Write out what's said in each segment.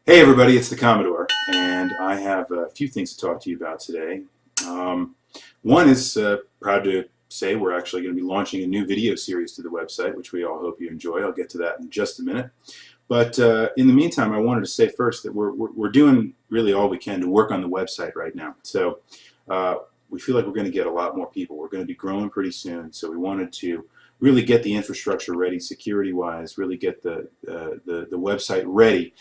Hey everybody, it's the Commodore, and I have a few things to talk to you about today. One is proud to say we're actually going to be launching a new video series to the website, which we all hope you enjoy. I'll get to that in just a minute. But in the meantime, I wanted to say first that we're doing really all we can to work on the website right now. So we feel like we're going to get a lot more people. We're going to be growing pretty soon, so we wanted to really get the infrastructure ready, security-wise, really get the website ready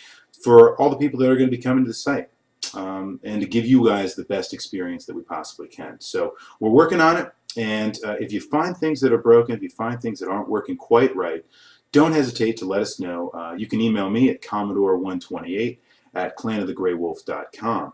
for all the people that are going to be coming to the site, and to give you guys the best experience that we possibly can. So we're working on it, and if you find things that are broken, if you find things that aren't working quite right, don't hesitate to let us know. You can email me at commodore128@clanofthegraywolf.com.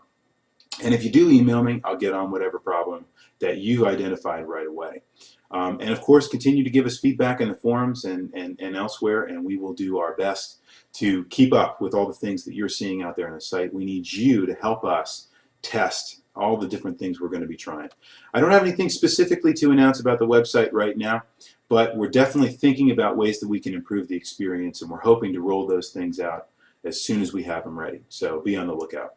And if you do email me, I'll get on whatever problem that you identified right away. And of course, continue to give us feedback in the forums and elsewhere, and we will do our best to keep up with all the things that you're seeing out there on the site. We need you to help us test all the different things we're going to be trying. I don't have anything specifically to announce about the website right now, but we're definitely thinking about ways that we can improve the experience, and we're hoping to roll those things out as soon as we have them ready. So be on the lookout.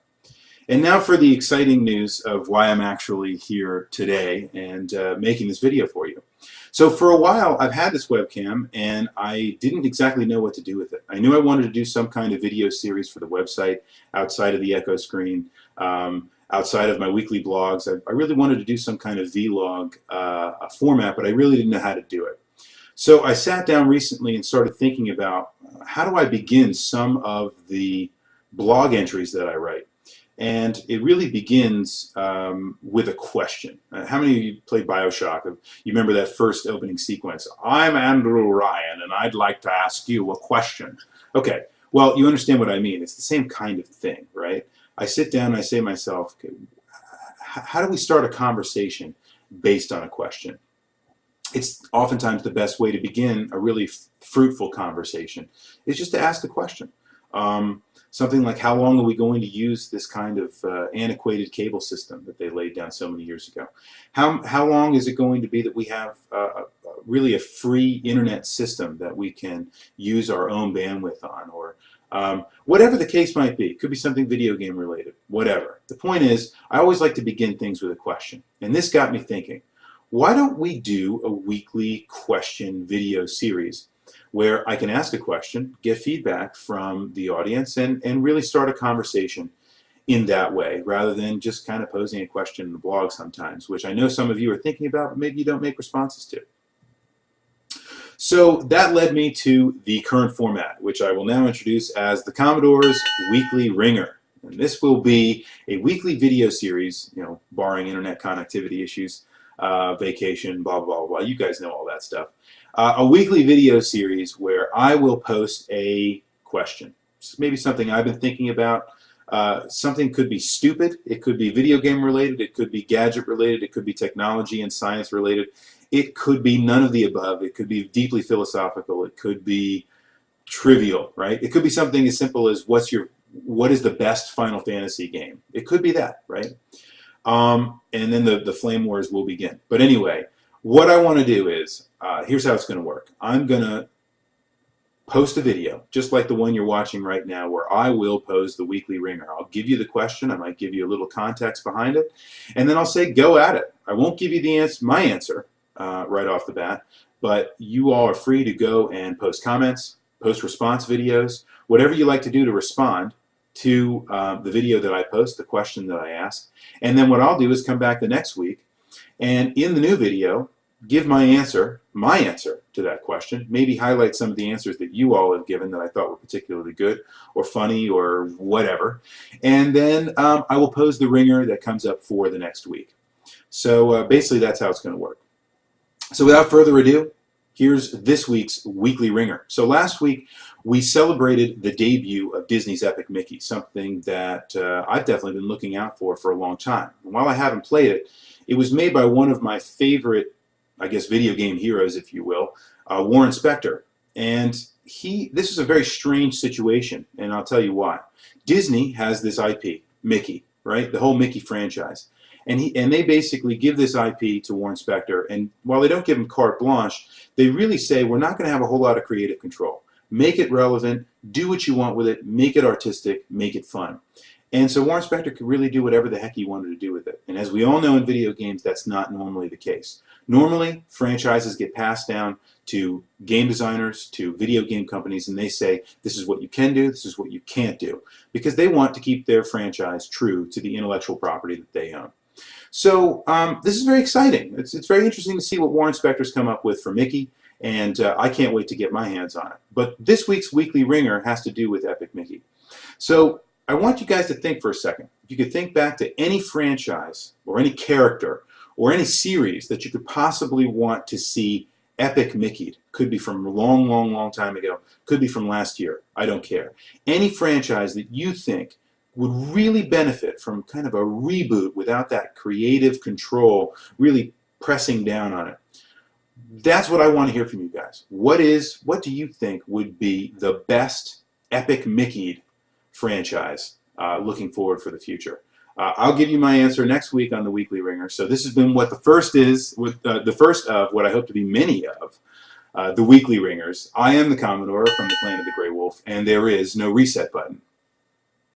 And now for the exciting news of why I'm actually here today and making this video for you. So for a while I've had this webcam and I didn't exactly know what to do with it. I knew I wanted to do some kind of video series for the website outside of the echo screen, outside of my weekly blogs. I really wanted to do some kind of vlog format, but I really didn't know how to do it. So I sat down recently and started thinking about how do I begin some of the blog entries that I write. And it really begins with a question. How many of you played Bioshock? You remember that first opening sequence? I'm Andrew Ryan, and I'd like to ask you a question. Okay, well, you understand what I mean. It's the same kind of thing, right? I sit down and I say to myself, okay, how do we start a conversation based on a question? It's oftentimes the best way to begin a really fruitful conversation is just to ask the question. Something like, how long are we going to use this kind of antiquated cable system that they laid down so many years ago? How long is it going to be that we have really a free internet system that we can use our own bandwidth on? Or whatever the case might be. It could be something video game related, whatever. The point is, I always like to begin things with a question. And this got me thinking, why don't we do a weekly question video series where I can ask a question, get feedback from the audience, and really start a conversation in that way, rather than just kind of posing a question in the blog sometimes, which I know some of you are thinking about, but maybe you don't make responses to. So that led me to the current format, which I will now introduce as the Commodore's Weekly Wringer. And this will be a weekly video series, you know, barring internet connectivity issues, vacation, blah, blah, blah. You guys know all that stuff. A weekly video series where I will post a question. It's maybe something I've been thinking about. Something could be stupid. It could be video game related. It could be gadget related. It could be technology and science related. It could be none of the above. It could be deeply philosophical. It could be trivial, right? It could be something as simple as what is the best Final Fantasy game? It could be that, right? And then the flame wars will begin. But anyway, what I want to do is, here's how it's going to work. I'm going to post a video, just like the one you're watching right now, where I will pose the weekly ringer. I'll give you the question. I might give you a little context behind it. And then I'll say, go at it. I won't give you the my answer right off the bat, but you all are free to go and post comments, post response videos, whatever you like to do to respond to the video that I post, the question that I ask. And then what I'll do is come back the next week, and in the new video, give my answer to that question, maybe highlight some of the answers that you all have given that I thought were particularly good or funny or whatever. And then I will pose the ringer that comes up for the next week. So basically that's how it's going to work. So without further ado, here's this week's weekly ringer. So last week we celebrated the debut of Disney's Epic Mickey, something that I've definitely been looking out for a long time. And while I haven't played it, it was made by one of my favorite, I guess, video game heroes, if you will, Warren Spector. And this is a very strange situation, and I'll tell you why. Disney has this IP, Mickey, right? The whole Mickey franchise. And they basically give this IP to Warren Spector, and while they don't give him carte blanche, they really say, we're not going to have a whole lot of creative control. make it relevant, do what you want with it, make it artistic, make it fun. And so Warren Spector could really do whatever the heck he wanted to do with it. And as we all know in video games, that's not normally the case. Normally, franchises get passed down to game designers, to video game companies, and they say, this is what you can do, this is what you can't do, because they want to keep their franchise true to the intellectual property that they own. So this is very exciting. It's very interesting to see what Warren Spector's come up with for Mickey, and I can't wait to get my hands on it. But this week's Weekly Ringer has to do with Epic Mickey. So I want you guys to think for a second. If you could think back to any franchise or any character or any series that you could possibly want to see Epic Mickey'd. Could be from a long, long, long time ago. Could be from last year. I don't care. Any franchise that you think would really benefit from kind of a reboot without that creative control really pressing down on it. That's what I want to hear from you guys. What do you think would be the best Epic Mickey'd franchise looking forward for the future? I'll give you my answer next week on the Weekly Ringer. So this has been what the first is, with the first of what I hope to be many of the Weekly Ringers. I am the Commodore from the Clan of the Grey Wolf, and there is no reset button.